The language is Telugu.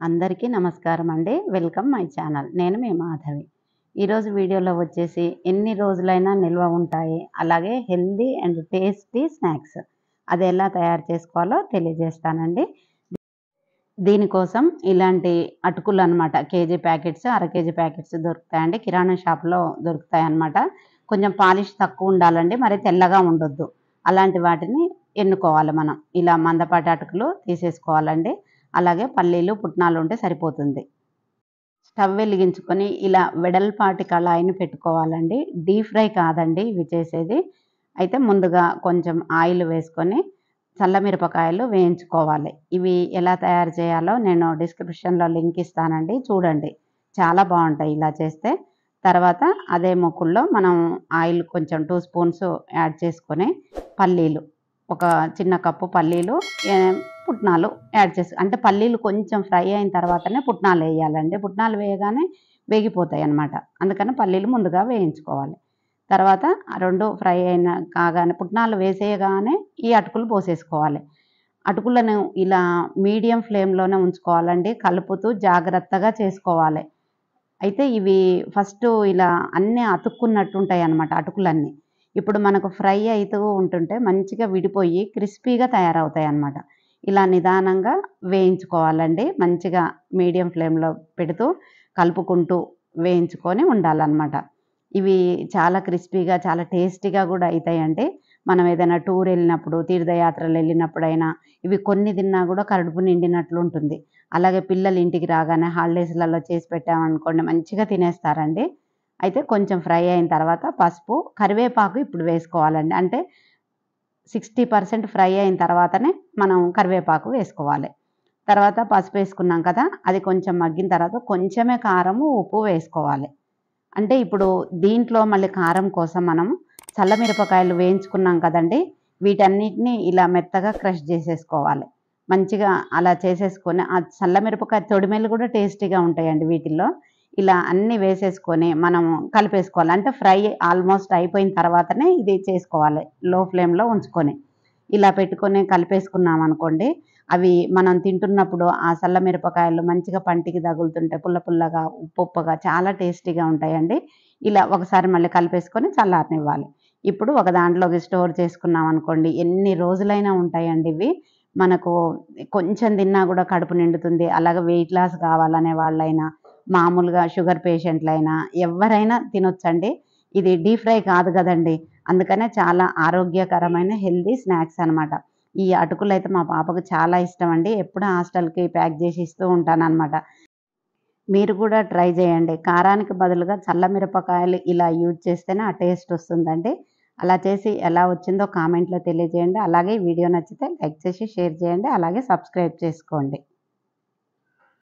అందరికీ నమస్కారం అండి. Welcome my channel. నేను మీ మాధవి. ఈరోజు వీడియోలో వచ్చేసి ఎన్ని రోజులైనా నిల్వ ఉంటాయి. అలాగే హెల్తీ అండ్ టేస్టీ స్నాక్స్. అది ఎలా తయారు చేసుకోవాలో తెలియజేస్తానండి. దీనికోసం ఇలాంటి అటుకులనమాట. కేజీ ప్యాకెట్స్, అర కేజీ ప్యాకెట్స్ దొరుకుతాయండి. కిరాణా షాప్‌లో దొరుకుతాయన్నమాట. కొంచెం పాలిష్ తక్కువుండాలండి. మరి తెల్లగా ఉండొద్దు. అలాంటి వాటిని ఎన్నుకోవాలి మనం. ఇలా మందపాటి అటుకులు తీసేసుకోవాలండి. అలాగే పల్లీలు, పుట్నాలు ఉంటే సరిపోతుంది. స్టవ్ వెలిగించుకొని ఇలా వెడల్పాటి కళాయిని పెట్టుకోవాలండి. డీప్ ఫ్రై కాదండి ఇవి చేసేది. అయితే ముందుగా కొంచెం ఆయిల్ వేసుకొని చల్లమిరపకాయలు వేయించుకోవాలి. ఇవి ఎలా తయారు చేయాలో నేను డిస్క్రిప్షన్‌లో లింక్ ఇస్తానండి. చూడండి. చాలా బావుంటాయి ఇలా చేస్తే. తర్వాత అదే మూకుడులో మనం ఆయిల్ కొంచెం 2 స్పూన్స్ యాడ్ చేసుకొని పల్లీలు, ఒక చిన్న కప్పు పల్లీలు, పుట్నాలు యాడ్ అంటే పల్లీలు కొంచెం ఫ్రై అయిన తర్వాతనే పుట్నాలేయాలండి. పుట్నాలు వేయగానే వేగిపోతాయన్నమాట. అందుకని పల్లీలు ముందుగా వేయించుకోవాలి. తర్వాత ఆ 2 ఫ్రై కాగానే పుట్నాలు వేసేయగానే ఈ అటుకులు పోసేసుకోవాలి. అటుకులను ఇలా మీడియం ఫ్లేమ్‌లోనే ఉంచుకోవాలండి. కలుపుతూ జాగ్రత్తగా చేసుకోవాలి. అయితే ఇవి ఫస్టు ఇలా అన్నీ అతుక్కున్నట్టుంటాయన్నమాట అటుకులన్నీ. ఇప్పుడు మనకు ఫ్రై అయితూ ఉంటుంటే మంచిగా విడిపోయి క్రిస్పీగా తయారవుతాయన్నమాట. ఇలా నిదానంగా వేయించుకోవాలండి. మంచిగా మీడియం ఫ్లేమ్‌లో పెడుతూ కలుపుకుంటూ వేయించుకొని ఉండాలన్నమాట. ఇవి చాలా క్రిస్పీగా, చాలా టేస్టీగా గూడా అయితాయండి. మనం ఏదైనా టూర్ ఎళ్ళినప్పుడు, తీర్థయాత్రలు ఎళ్ళినప్పుడైనా ఇవి కొన్ని తిన్నా గూడా కడుపు నిండినట్లుంటుంది. అలాగే పిల్లలు ఇంటికి రాగానే హాలిడేస్‌లలో చేసి పెట్టామనుకోండి మంచిగా తినేస్తారండి. అయితే కొంచెం ఫ్రై అయిన తర్వాత పసుపు, కరివేపాకు ఇప్పుడు వేసుకోవాలండి. అంటే 60% ఫ్రై అయిన తర్వాతనే మనం కరివేపాకు వేసుకోవాలి. తర్వాత పసుపేసుకున్నాం కదా! అది కొంచెం మగ్గిన తర్వాత కొంచెమే కారము, ఉప్పు వేసుకోవాలి. అంటే ఇప్పుడు దీంట్లో మళ్ళీ కారం కోసం మనం చల్లమిరపకాయలు వేయించుకున్నాం కదండీ! వీటన్నిటిని ఇలా మెత్తగా క్రష్ జేసేసుకోవాలి. మంచిగా అలా చేసేసుకొని ఆ చల్లమిరపకాయ తొడిమెలు గూడా టేస్టీగా ఉంటాయండి వీటిల్లో. ఇలా అన్నీ వేసేసుకొని మనం కలిపేసుకోవాలి. అంటే ఫ్రై ఆల్‌మోస్ట్ అయిపోయిన తర్వాతనే ఇది చేసుకోవాలి. లో ఫ్లేమ్‌లో ఉంచుకొని. ఇలా పెట్టుకొని కలిపేసుకున్నామనుకోండి, అవి మనం తింటున్నప్పుడు ఆ సల్ల మిరపకాయలు మంచిగా పంటికి తగులుతుంటే పుల్ల పుల్లగా, ఉప్పు ఉప్పుగా చాలా టేస్టీగా ఉంటాయండి. ఇలా ఒకసారి మళ్ళీ కలిపేసుకొని చల్లారనివ్వాలి. ఇప్పుడు ఒక దాంట్లోకి స్టోర్ చేసుకున్నామనుకోండి, ఎన్ని రోజులైనా ఉంటాయండి ఇవి. మనకు కొంచెం తిన్నా గూడా కడుపు నిండుతుంది. అలాగే వెయిట్ లాస్ కావాలనే వాళ్ళైనా, మామూలుగా షుగర్ పేషెంట్‌లైనా ఎవ్వరైనా తినొచ్చండి. ఇది డీప్ ఫ్రై కాదు గదండీ! అందుకనే చాలా ఆరోగ్యకరమైన హెల్తీ స్నాక్స్ అనమాట. ఈ అటుకులైతే మా పాపకు చాలా ఇష్టమండి. ఎప్పుడు హాస్టల్‌కి ప్యాక్ జేసి ఇస్తూ ఉంటాననమాట. మీరు గూడా ట్రై జేయండి. కారానికి బదులుగా చల్ల మిరపకాయలు ఇలా యూజ్ చేస్తేనే ఆ టేస్ట్ వస్తుందండి. అలా చేసి ఎలా వచ్చిందో కామెంట్‌లో తెలియజేయండి. అలాగే వీడియో నచ్చితే లైక్ చేసి షేర్ చేయండి. అలాగే సబ్స్క్రైబ్ చేసుకోండి.